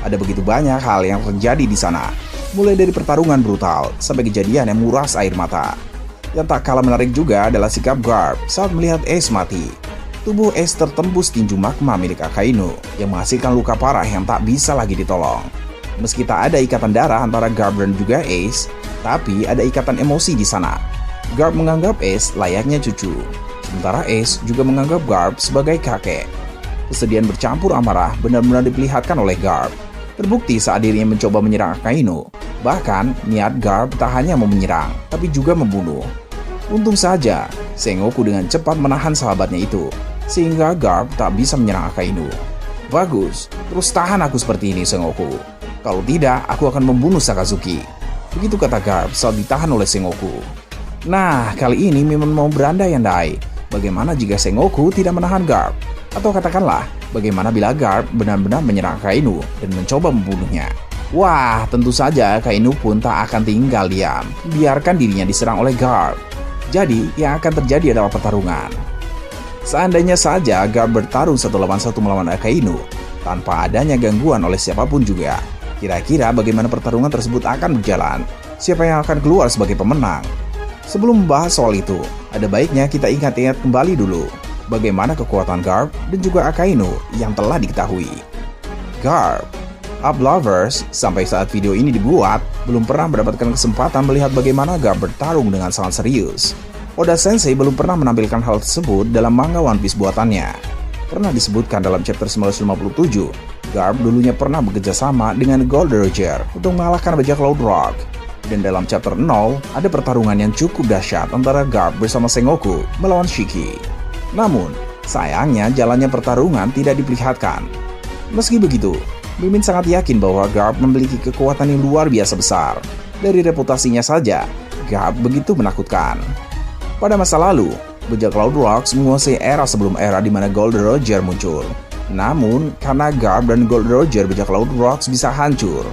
Ada begitu banyak hal yang terjadi di sana, mulai dari pertarungan brutal sampai kejadian yang muras air mata. Yang tak kalah menarik juga adalah sikap Garp saat melihat Ace mati. Tubuh Ace tertembus tinju magma milik Akainu yang menghasilkan luka parah yang tak bisa lagi ditolong. Meski tak ada ikatan darah antara Garp dan juga Ace, tapi ada ikatan emosi di sana. Garp menganggap Ace layaknya cucu, sementara Ace juga menganggap Garp sebagai kakek. Kesedihan bercampur amarah benar-benar diperlihatkan oleh Garp. Terbukti saat dirinya mencoba menyerang Akainu. Bahkan, niat Garp tak hanya mau menyerang, tapi juga membunuh. Untung saja, Sengoku dengan cepat menahan sahabatnya itu, sehingga Garp tak bisa menyerang Akainu. Bagus, terus tahan aku seperti ini, Sengoku. Kalau tidak, aku akan membunuh Sakazuki. Begitu kata Garp saat ditahan oleh Sengoku. Nah, kali ini Mimon mau berandai-andai. Bagaimana jika Sengoku tidak menahan Garp? Atau katakanlah, bagaimana bila Garp benar-benar menyerang Akainu dan mencoba membunuhnya? Wah, tentu saja Akainu pun tak akan tinggal diam. Biarkan dirinya diserang oleh Garp. Jadi, yang akan terjadi adalah pertarungan. Seandainya saja Garp bertarung 1 lawan 1 melawan Akainu, tanpa adanya gangguan oleh siapapun juga, kira-kira bagaimana pertarungan tersebut akan berjalan? Siapa yang akan keluar sebagai pemenang? Sebelum membahas soal itu, ada baiknya kita ingat-ingat kembali dulu bagaimana kekuatan Garp dan juga Akainu yang telah diketahui. Garp, Up Lovers, sampai saat video ini dibuat, belum pernah mendapatkan kesempatan melihat bagaimana Garp bertarung dengan sangat serius. Oda Sensei belum pernah menampilkan hal tersebut dalam manga One Piece buatannya. Pernah disebutkan dalam chapter 957, Garp dulunya pernah bekerja sama dengan Gold Roger untuk mengalahkan bajak laut Rock. Dan dalam chapter 0, ada pertarungan yang cukup dahsyat antara Garp bersama Sengoku melawan Shiki. Namun, sayangnya jalannya pertarungan tidak diperlihatkan. Meski begitu, Mimin sangat yakin bahwa Garp memiliki kekuatan yang luar biasa besar. Dari reputasinya saja, Garp begitu menakutkan. Pada masa lalu, bajak laut Rocks menguasai era sebelum era di mana Gold Roger muncul. Namun, karena Garp dan Gold Roger, bajak laut Rocks bisa hancur.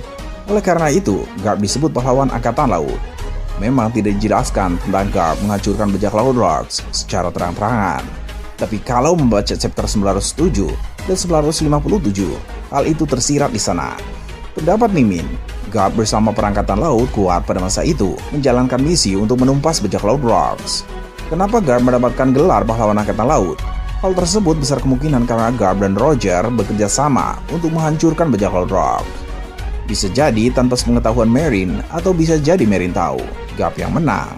Oleh karena itu, Garp disebut pahlawan angkatan laut. Memang tidak dijelaskan tentang Garp menghancurkan bajak laut Rocks secara terang-terangan. Tapi kalau membaca chapter 907 dan 957, hal itu tersirat di sana. Pendapat Mimin, Garp bersama perangkatan laut kuat pada masa itu menjalankan misi untuk menumpas bajak laut Rocks. Kenapa Garp mendapatkan gelar pahlawan angkatan laut? Hal tersebut besar kemungkinan karena Garp dan Roger bekerja sama untuk menghancurkan bajak laut Rock. Bisa jadi tanpa sepengetahuan Marine, atau bisa jadi Marine tahu Garp yang menang.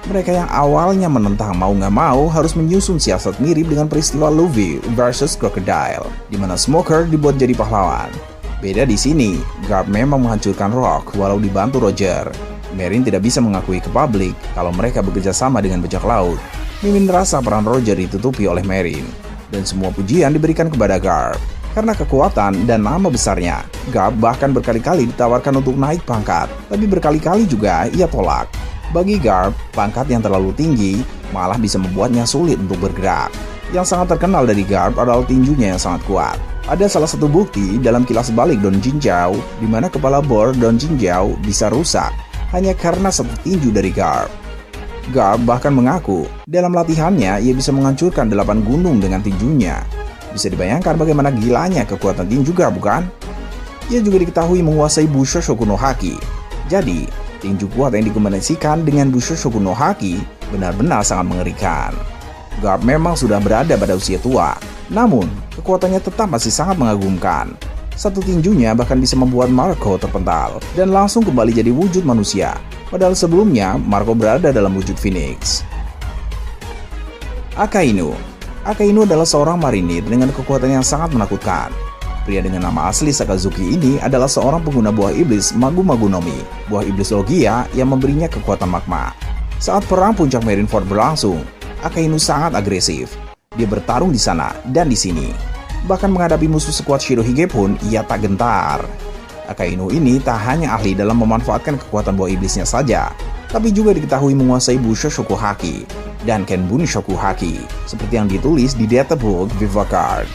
Mereka yang awalnya menentang mau nggak mau harus menyusun siasat mirip dengan peristiwa Luffy versus Crocodile, di mana Smoker dibuat jadi pahlawan. Beda di sini, Garp memang menghancurkan Rock walau dibantu Roger. Marine tidak bisa mengakui ke publik kalau mereka bekerja sama dengan bajak laut. Mimin merasa peran Roger ditutupi oleh Marine, dan semua pujian diberikan kepada Garp. Karena kekuatan dan nama besarnya, Garp bahkan berkali-kali ditawarkan untuk naik pangkat, tapi berkali-kali juga ia tolak. Bagi Garp, pangkat yang terlalu tinggi malah bisa membuatnya sulit untuk bergerak. Yang sangat terkenal dari Garp adalah tinjunya yang sangat kuat. Ada salah satu bukti dalam kilas balik Don Jinjiao, di mana kepala bor Don Jinjiao bisa rusak hanya karena satu tinju dari Garp. Garp bahkan mengaku dalam latihannya ia bisa menghancurkan 8 gunung dengan tinjunya. Bisa dibayangkan bagaimana gilanya kekuatan tinju Garp, bukan? Ia juga diketahui menguasai Busho Shoku no Haki. Jadi, tinju kuat yang dikombinasikan dengan Busho Shoku no Haki benar-benar sangat mengerikan. Garp memang sudah berada pada usia tua, namun kekuatannya tetap masih sangat mengagumkan. Satu tinjunya bahkan bisa membuat Marco terpental dan langsung kembali jadi wujud manusia. Padahal sebelumnya Marco berada dalam wujud Phoenix. Akainu adalah seorang marinir dengan kekuatan yang sangat menakutkan. Pria dengan nama asli Sakazuki ini adalah seorang pengguna buah iblis Magu-Magu no Mi, buah iblis Logia yang memberinya kekuatan magma. Saat perang puncak Marineford berlangsung, Akainu sangat agresif. Dia bertarung di sana dan di sini. Bahkan menghadapi musuh sekuat Shirohige pun ia tak gentar. Akainu ini tak hanya ahli dalam memanfaatkan kekuatan buah iblisnya saja, tapi juga diketahui menguasai Busho Shoku Haki dan Kenbun Shoku Haki, seperti yang ditulis di Data Book Viva Card.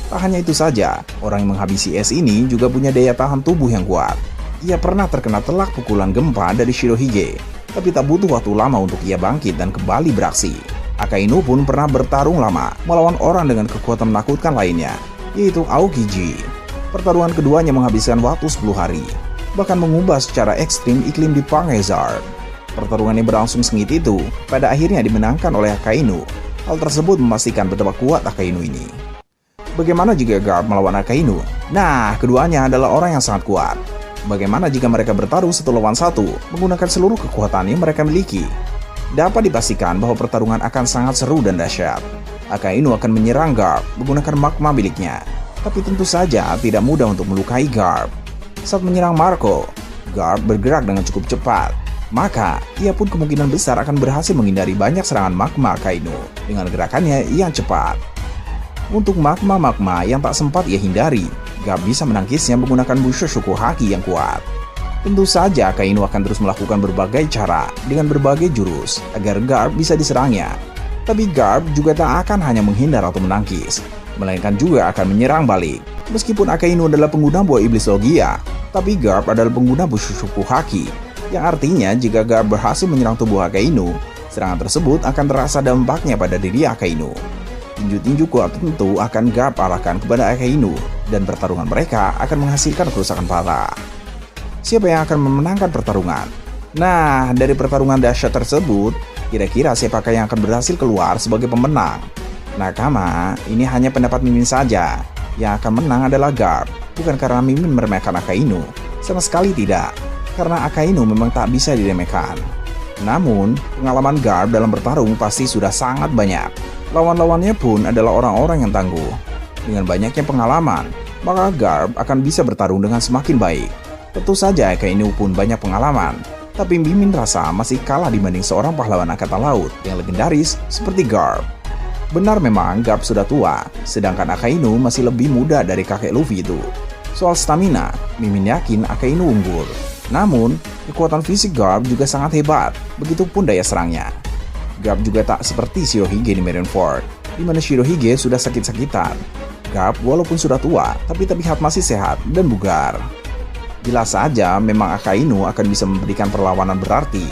Tak hanya itu saja, orang yang menghabisi es ini juga punya daya tahan tubuh yang kuat. Ia pernah terkena telak pukulan gempa dari Shirohige, tapi tak butuh waktu lama untuk ia bangkit dan kembali beraksi. Akainu pun pernah bertarung lama melawan orang dengan kekuatan menakutkan lainnya, yaitu Aokiji. Pertarungan keduanya menghabiskan waktu 10 hari, bahkan mengubah secara ekstrim iklim di Pangezar. Pertarungan yang berlangsung sengit itu pada akhirnya dimenangkan oleh Akainu. Hal tersebut memastikan betapa kuat Akainu ini. Bagaimana jika Garp melawan Akainu? Nah, keduanya adalah orang yang sangat kuat. Bagaimana jika mereka bertarung 1 lawan 1 menggunakan seluruh kekuatan yang mereka miliki? Dapat dipastikan bahwa pertarungan akan sangat seru dan dahsyat. Akainu akan menyerang Garp menggunakan magma miliknya. Tapi tentu saja tidak mudah untuk melukai Garp. Saat menyerang Marco, Garp bergerak dengan cukup cepat. Maka, ia pun kemungkinan besar akan berhasil menghindari banyak serangan magma Akainu dengan gerakannya yang cepat. Untuk magma-magma yang tak sempat ia hindari, Garp bisa menangkisnya menggunakan Bushoku Haki yang kuat. Tentu saja Akainu akan terus melakukan berbagai cara dengan berbagai jurus agar Garp bisa diserangnya. Tapi Garp juga tak akan hanya menghindar atau menangkis, melainkan juga akan menyerang balik. Meskipun Akainu adalah pengguna buah iblis Logia, tapi Garp adalah pengguna Bushoku Haki, yang artinya jika Garp berhasil menyerang tubuh Akainu, serangan tersebut akan terasa dampaknya pada diri Akainu. Tinju-tinju kuat tentu akan Garp arahkan kepada Akainu, dan pertarungan mereka akan menghasilkan kerusakan parah. Siapa yang akan memenangkan pertarungan? Nah, dari pertarungan dahsyat tersebut, kira-kira siapakah yang akan berhasil keluar sebagai pemenang? Nakama, ini hanya pendapat Mimin saja. Yang akan menang adalah Garp, bukan karena Mimin meremehkan Akainu. Sama sekali tidak, karena Akainu memang tak bisa diremehkan. Namun, pengalaman Garp dalam bertarung pasti sudah sangat banyak. Lawan-lawannya pun adalah orang-orang yang tangguh. Dengan banyaknya pengalaman, maka Garp akan bisa bertarung dengan semakin baik. Tentu saja Akainu pun banyak pengalaman, tapi Mimin rasa masih kalah dibanding seorang pahlawan angkatan laut yang legendaris seperti Garp. Benar memang Garp sudah tua, sedangkan Akainu masih lebih muda dari kakek Luffy itu. Soal stamina, Mimin yakin Akainu unggul. Namun, kekuatan fisik Garp juga sangat hebat, begitupun daya serangnya. Garp juga tak seperti Shirohige di Marineford, di mana Shirohige sudah sakit-sakitan. Garp walaupun sudah tua, tapi terlihat masih sehat dan bugar. Jelas saja memang Akainu akan bisa memberikan perlawanan berarti.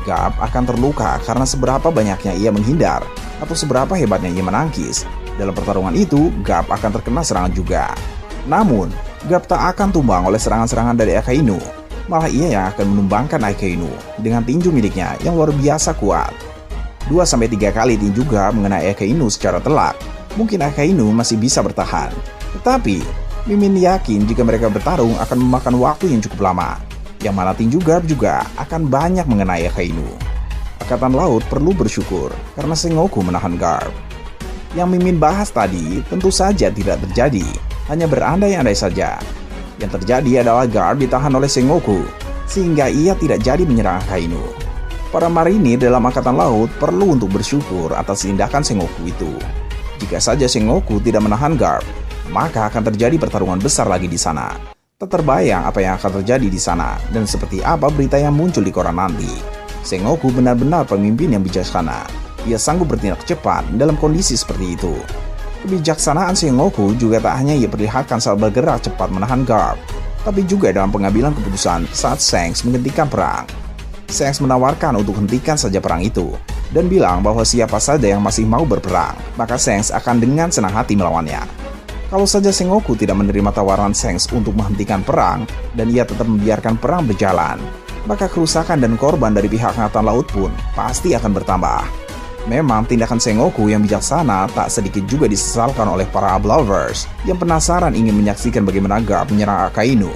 Garp akan terluka karena seberapa banyaknya ia menghindar, atau seberapa hebatnya ia menangkis. Dalam pertarungan itu, Garp akan terkena serangan juga. Namun, Garp tak akan tumbang oleh serangan-serangan dari Akainu. Malah ia yang akan menumbangkan Akainu dengan tinju miliknya yang luar biasa kuat. 2-3 kali tinju Garp mengenai Akainu secara telak, mungkin Akainu masih bisa bertahan. Tetapi, Mimin yakin jika mereka bertarung akan memakan waktu yang cukup lama, yang mana tinju Garp juga akan banyak mengenai Akainu. Angkatan Laut perlu bersyukur karena Sengoku menahan Garp. Yang Mimin bahas tadi tentu saja tidak terjadi, hanya berandai-andai saja. Yang terjadi adalah Garp ditahan oleh Sengoku, sehingga ia tidak jadi menyerang Akainu. Para marinir dalam Angkatan Laut perlu untuk bersyukur atas tindakan Sengoku itu. Jika saja Sengoku tidak menahan Garp, maka akan terjadi pertarungan besar lagi di sana. Tak terbayang apa yang akan terjadi di sana dan seperti apa berita yang muncul di koran nanti. Sengoku benar-benar pemimpin yang bijaksana. Ia sanggup bertindak cepat dalam kondisi seperti itu. Kebijaksanaan Sengoku juga tak hanya ia perlihatkan saat bergerak cepat menahan Garp, tapi juga dalam pengambilan keputusan saat Shanks menghentikan perang. Shanks menawarkan untuk hentikan saja perang itu dan bilang bahwa siapa saja yang masih mau berperang, maka Shanks akan dengan senang hati melawannya. Kalau saja Sengoku tidak menerima tawaran Shanks untuk menghentikan perang dan ia tetap membiarkan perang berjalan, maka kerusakan dan korban dari pihak Angkatan Laut pun pasti akan bertambah. Memang tindakan Sengoku yang bijaksana tak sedikit juga disesalkan oleh para Ablovers yang penasaran ingin menyaksikan bagaimana Garp menyerang Akainu.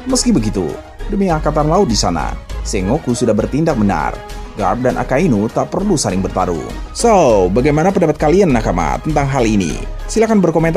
Meski begitu, demi Angkatan Laut di sana, Sengoku sudah bertindak benar. Garp dan Akainu tak perlu saling bertarung. So, bagaimana pendapat kalian nakama tentang hal ini? Silahkan berkomentar